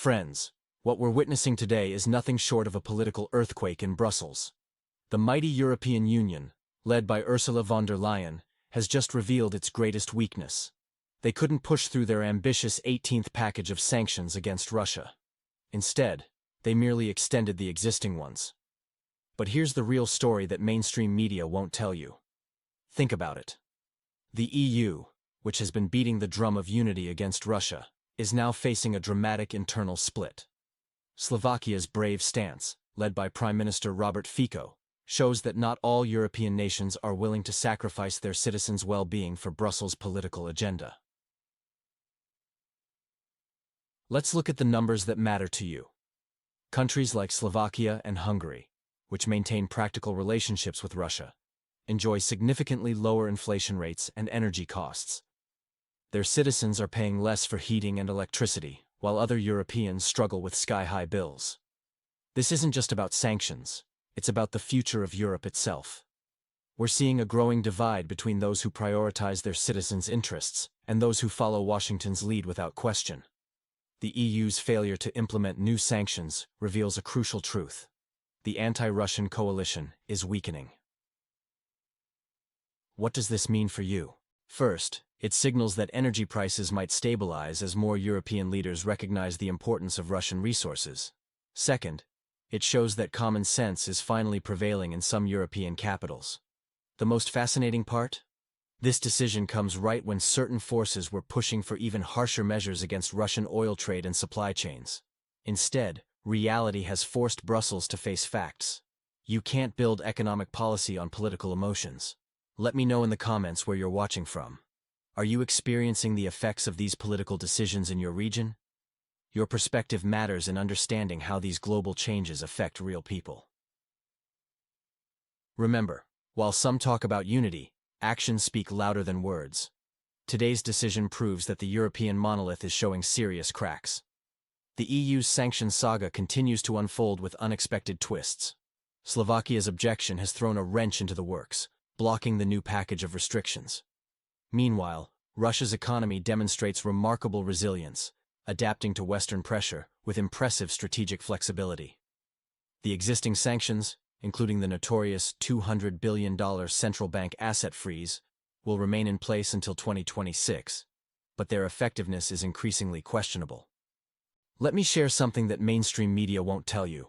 Friends, what we're witnessing today is nothing short of a political earthquake in Brussels. The mighty European Union, led by Ursula von der Leyen, has just revealed its greatest weakness. They couldn't push through their ambitious 18th package of sanctions against Russia. Instead, they merely extended the existing ones. But here's the real story that mainstream media won't tell you. Think about it. The EU, which has been beating the drum of unity against Russia, is now facing a dramatic internal split. Slovakia's brave stance, led by Prime Minister Robert Fico, shows that not all European nations are willing to sacrifice their citizens' well-being for Brussels' political agenda. Let's look at the numbers that matter to you. Countries like Slovakia and Hungary, which maintain practical relationships with Russia, enjoy significantly lower inflation rates and energy costs. Their citizens are paying less for heating and electricity, while other Europeans struggle with sky-high bills. This isn't just about sanctions, it's about the future of Europe itself. We're seeing a growing divide between those who prioritize their citizens' interests and those who follow Washington's lead without question. The EU's failure to implement new sanctions reveals a crucial truth. The anti-Russian coalition is weakening. What does this mean for you? First, it signals that energy prices might stabilize as more European leaders recognize the importance of Russian resources. Second, it shows that common sense is finally prevailing in some European capitals. The most fascinating part? This decision comes right when certain forces were pushing for even harsher measures against Russian oil trade and supply chains. Instead, reality has forced Brussels to face facts. You can't build economic policy on political emotions. Let me know in the comments where you're watching from. Are you experiencing the effects of these political decisions in your region? Your perspective matters in understanding how these global changes affect real people. Remember, while some talk about unity, actions speak louder than words. Today's decision proves that the European monolith is showing serious cracks. The EU's sanctions saga continues to unfold with unexpected twists. Slovakia's objection has thrown a wrench into the works, blocking the new package of restrictions. Meanwhile, Russia's economy demonstrates remarkable resilience, adapting to Western pressure with impressive strategic flexibility. The existing sanctions, including the notorious $200 billion central bank asset freeze, will remain in place until 2026, but their effectiveness is increasingly questionable. Let me share something that mainstream media won't tell you.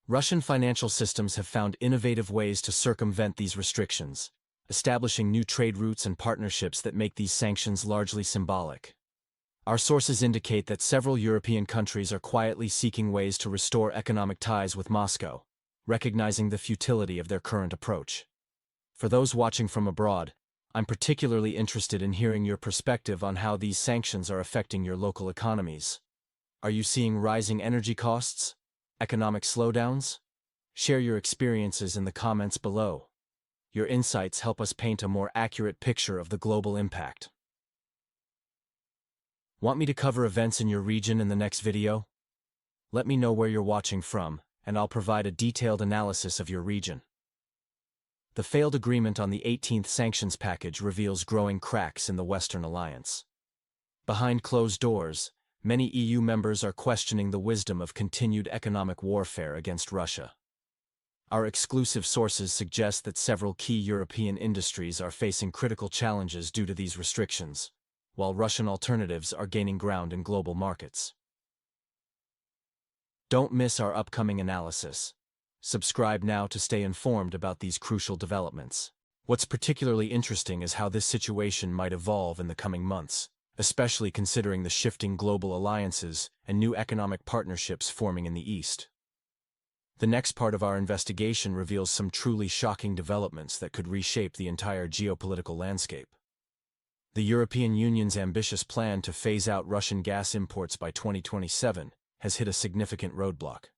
Russian financial systems have found innovative ways to circumvent these restrictions, establishing new trade routes and partnerships that make these sanctions largely symbolic. Our sources indicate that several European countries are quietly seeking ways to restore economic ties with Moscow, recognizing the futility of their current approach. For those watching from abroad, I'm particularly interested in hearing your perspective on how these sanctions are affecting your local economies. Are you seeing rising energy costs? Economic slowdowns? Share your experiences in the comments below. Your insights help us paint a more accurate picture of the global impact. Want me to cover events in your region in the next video? Let me know where you're watching from, and I'll provide a detailed analysis of your region. The failed agreement on the 18th sanctions package reveals growing cracks in the Western alliance. Behind closed doors, many EU members are questioning the wisdom of continued economic warfare against Russia. Our exclusive sources suggest that several key European industries are facing critical challenges due to these restrictions, while Russian alternatives are gaining ground in global markets. Don't miss our upcoming analysis. Subscribe now to stay informed about these crucial developments. What's particularly interesting is how this situation might evolve in the coming months, especially considering the shifting global alliances and new economic partnerships forming in the East. The next part of our investigation reveals some truly shocking developments that could reshape the entire geopolitical landscape. The European Union's ambitious plan to phase out Russian gas imports by 2027 has hit a significant roadblock.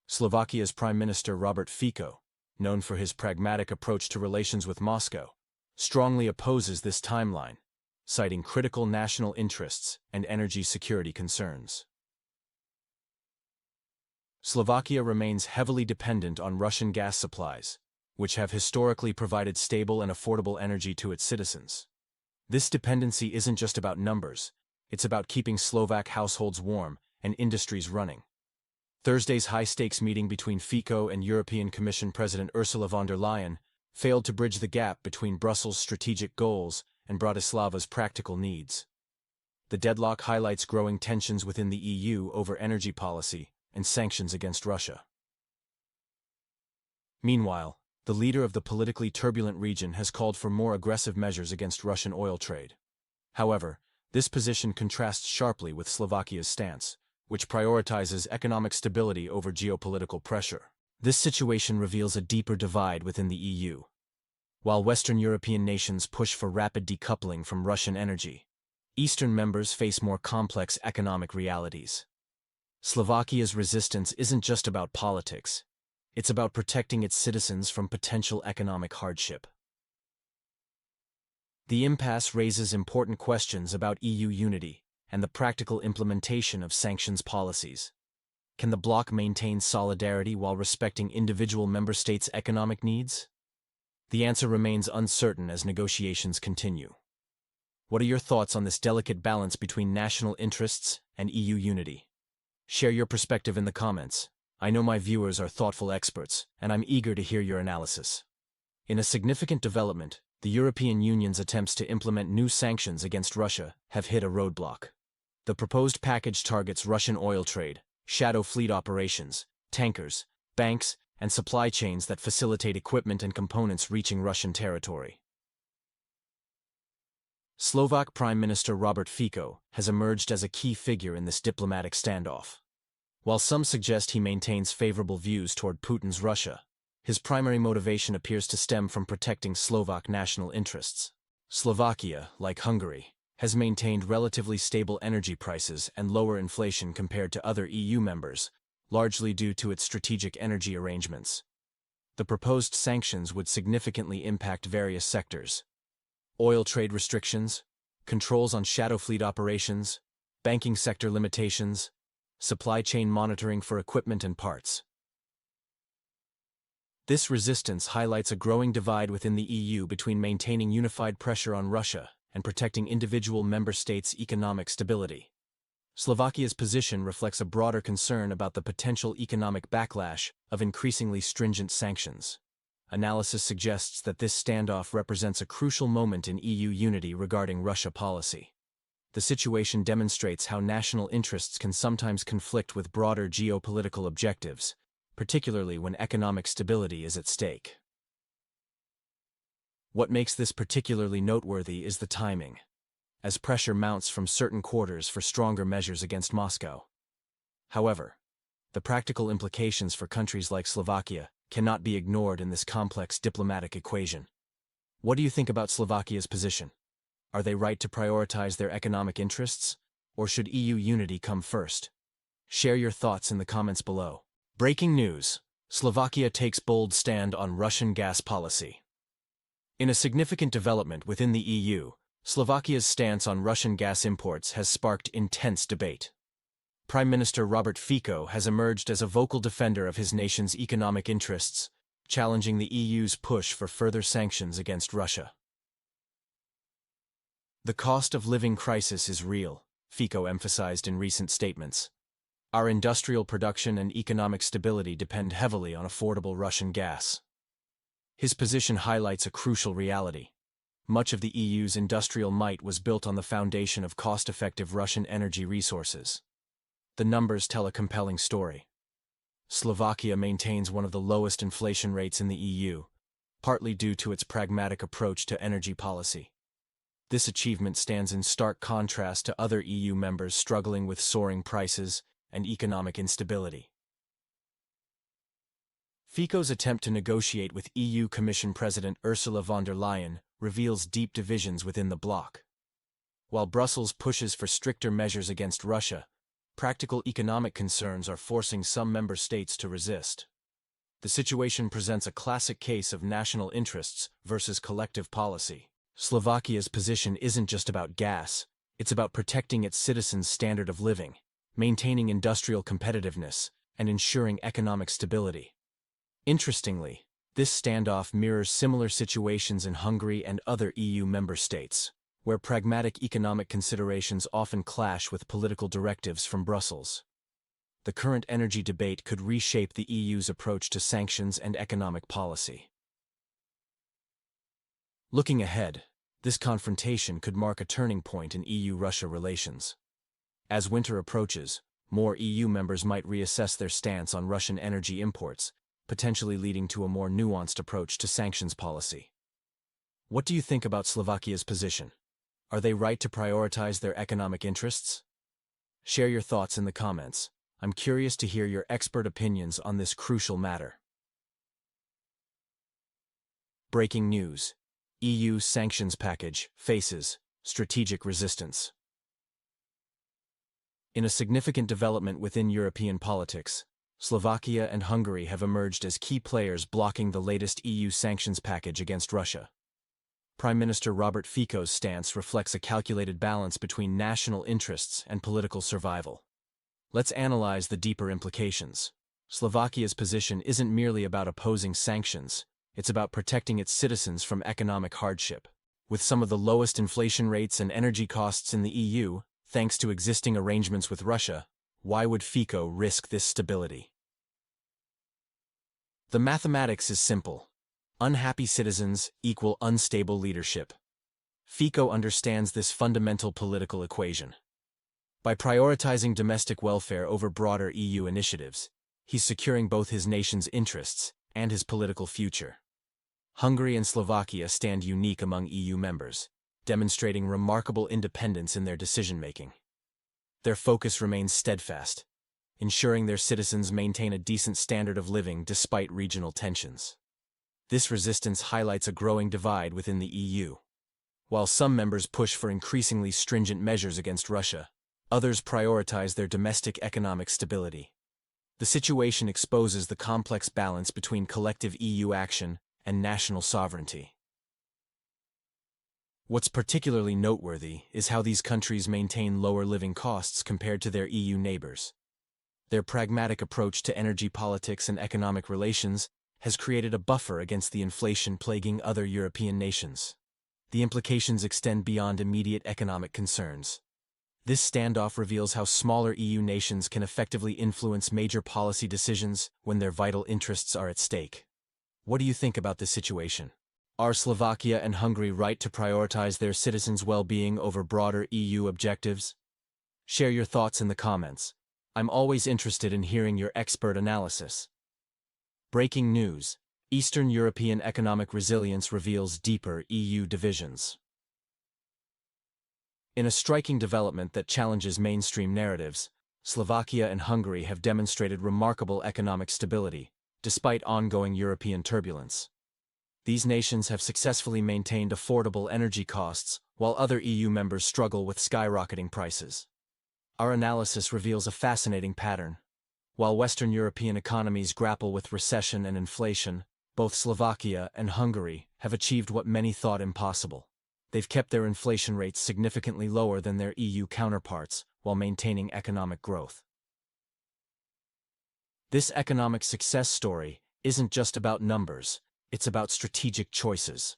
Slovakia's Prime Minister Robert Fico, known for his pragmatic approach to relations with Moscow, strongly opposes this timeline, citing critical national interests and energy security concerns. Slovakia remains heavily dependent on Russian gas supplies, which have historically provided stable and affordable energy to its citizens. This dependency isn't just about numbers, it's about keeping Slovak households warm and industries running. Thursday's high-stakes meeting between Fico and European Commission President Ursula von der Leyen failed to bridge the gap between Brussels' strategic goals and Bratislava's practical needs. The deadlock highlights growing tensions within the EU over energy policy and sanctions against Russia. Meanwhile, the leader of the politically turbulent region has called for more aggressive measures against Russian oil trade. However, this position contrasts sharply with Slovakia's stance, which prioritizes economic stability over geopolitical pressure. This situation reveals a deeper divide within the EU. While Western European nations push for rapid decoupling from Russian energy, Eastern members face more complex economic realities. Slovakia's resistance isn't just about politics. It's about protecting its citizens from potential economic hardship. The impasse raises important questions about EU unity and the practical implementation of sanctions policies. Can the bloc maintain solidarity while respecting individual member states' economic needs? The answer remains uncertain as negotiations continue. What are your thoughts on this delicate balance between national interests and EU unity? Share your perspective in the comments. I know my viewers are thoughtful experts, and I'm eager to hear your analysis. In a significant development, the European Union's attempts to implement new sanctions against Russia have hit a roadblock. The proposed package targets Russian oil trade, shadow fleet operations, tankers, banks, and supply chains that facilitate equipment and components reaching Russian territory. Slovak Prime Minister Robert Fico has emerged as a key figure in this diplomatic standoff. While some suggest he maintains favorable views toward Putin's Russia, his primary motivation appears to stem from protecting Slovak national interests. Slovakia, like Hungary, has maintained relatively stable energy prices and lower inflation compared to other EU members, largely due to its strategic energy arrangements. The proposed sanctions would significantly impact various sectors: oil trade restrictions, controls on shadow fleet operations, banking sector limitations, supply chain monitoring for equipment and parts. This resistance highlights a growing divide within the EU between maintaining unified pressure on Russia and protecting individual member states' economic stability. Slovakia's position reflects a broader concern about the potential economic backlash of increasingly stringent sanctions. Analysis suggests that this standoff represents a crucial moment in EU unity regarding Russia policy. The situation demonstrates how national interests can sometimes conflict with broader geopolitical objectives, particularly when economic stability is at stake. What makes this particularly noteworthy is the timing, as pressure mounts from certain quarters for stronger measures against Moscow. However, the practical implications for countries like Slovakia cannot be ignored in this complex diplomatic equation. What do you think about Slovakia's position? Are they right to prioritize their economic interests, or should EU unity come first? Share your thoughts in the comments below. Breaking news: Slovakia takes bold stand on Russian gas policy. In a significant development within the EU, Slovakia's stance on Russian gas imports has sparked intense debate. Prime Minister Robert Fico has emerged as a vocal defender of his nation's economic interests, challenging the EU's push for further sanctions against Russia. The cost of living crisis is real, Fico emphasized in recent statements. Our industrial production and economic stability depend heavily on affordable Russian gas. His position highlights a crucial reality. Much of the EU's industrial might was built on the foundation of cost-effective Russian energy resources. The numbers tell a compelling story. Slovakia maintains one of the lowest inflation rates in the EU, partly due to its pragmatic approach to energy policy. This achievement stands in stark contrast to other EU members struggling with soaring prices and economic instability. Fico's attempt to negotiate with EU Commission President Ursula von der Leyen reveals deep divisions within the bloc. While Brussels pushes for stricter measures against Russia, practical economic concerns are forcing some member states to resist. The situation presents a classic case of national interests versus collective policy. Slovakia's position isn't just about gas, it's about protecting its citizens' standard of living, maintaining industrial competitiveness, and ensuring economic stability. Interestingly, this standoff mirrors similar situations in Hungary and other EU member states, where pragmatic economic considerations often clash with political directives from Brussels. the current energy debate could reshape the EU's approach to sanctions and economic policy. Looking ahead, this confrontation could mark a turning point in EU-Russia relations. As winter approaches, more EU members might reassess their stance on Russian energy imports, potentially leading to a more nuanced approach to sanctions policy. What do you think about Slovakia's position? Are they right to prioritize their economic interests? Share your thoughts in the comments. I'm curious to hear your expert opinions on this crucial matter. Breaking news: EU sanctions package faces strategic resistance. In a significant development within European politics, Slovakia and Hungary have emerged as key players blocking the latest EU sanctions package against Russia. Prime Minister Robert Fico's stance reflects a calculated balance between national interests and political survival. Let's analyze the deeper implications. Slovakia's position isn't merely about opposing sanctions, it's about protecting its citizens from economic hardship. With some of the lowest inflation rates and energy costs in the EU, thanks to existing arrangements with Russia, why would Fico risk this stability? The mathematics is simple. Unhappy citizens equal unstable leadership. Fico understands this fundamental political equation. By prioritizing domestic welfare over broader EU initiatives, he's securing both his nation's interests and his political future. Hungary and Slovakia stand unique among EU members, demonstrating remarkable independence in their decision-making. Their focus remains steadfast, ensuring their citizens maintain a decent standard of living despite regional tensions. This resistance highlights a growing divide within the EU. While some members push for increasingly stringent measures against Russia, others prioritize their domestic economic stability. The situation exposes the complex balance between collective EU action and national sovereignty. What's particularly noteworthy is how these countries maintain lower living costs compared to their EU neighbors. Their pragmatic approach to energy politics and economic relations has created a buffer against the inflation plaguing other European nations. The implications extend beyond immediate economic concerns. This standoff reveals how smaller EU nations can effectively influence major policy decisions when their vital interests are at stake. What do you think about this situation? Are Slovakia and Hungary right to prioritize their citizens' well-being over broader EU objectives? Share your thoughts in the comments. I'm always interested in hearing your expert analysis. Breaking news: Eastern European economic resilience reveals deeper EU divisions. In a striking development that challenges mainstream narratives, Slovakia and Hungary have demonstrated remarkable economic stability, despite ongoing European turbulence. These nations have successfully maintained affordable energy costs, while other EU members struggle with skyrocketing prices. Our analysis reveals a fascinating pattern. While Western European economies grapple with recession and inflation, both Slovakia and Hungary have achieved what many thought impossible. They've kept their inflation rates significantly lower than their EU counterparts, while maintaining economic growth. This economic success story isn't just about numbers, it's about strategic choices.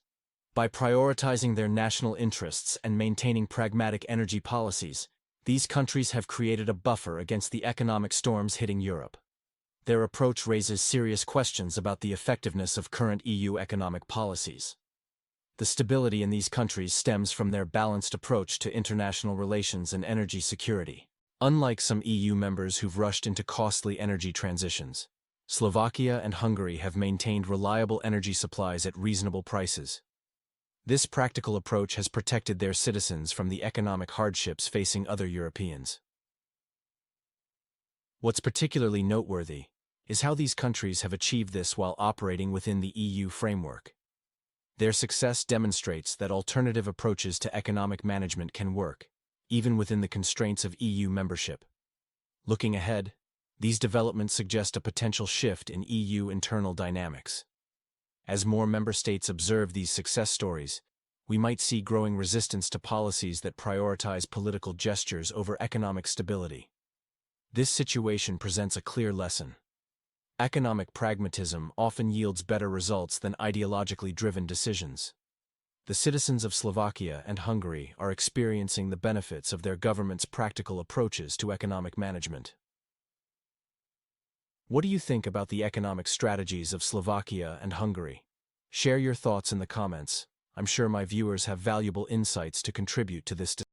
By prioritizing their national interests and maintaining pragmatic energy policies, these countries have created a buffer against the economic storms hitting Europe. Their approach raises serious questions about the effectiveness of current EU economic policies. The stability in these countries stems from their balanced approach to international relations and energy security. Unlike some EU members who've rushed into costly energy transitions, Slovakia and Hungary have maintained reliable energy supplies at reasonable prices. This practical approach has protected their citizens from the economic hardships facing other Europeans. What's particularly noteworthy is how these countries have achieved this while operating within the EU framework. Their success demonstrates that alternative approaches to economic management can work, even within the constraints of EU membership. Looking ahead, these developments suggest a potential shift in EU internal dynamics. As more member states observe these success stories, we might see growing resistance to policies that prioritize political gestures over economic stability. This situation presents a clear lesson. Economic pragmatism often yields better results than ideologically driven decisions. The citizens of Slovakia and Hungary are experiencing the benefits of their government's practical approaches to economic management. What do you think about the economic strategies of Slovakia and Hungary? Share your thoughts in the comments. I'm sure my viewers have valuable insights to contribute to this discussion.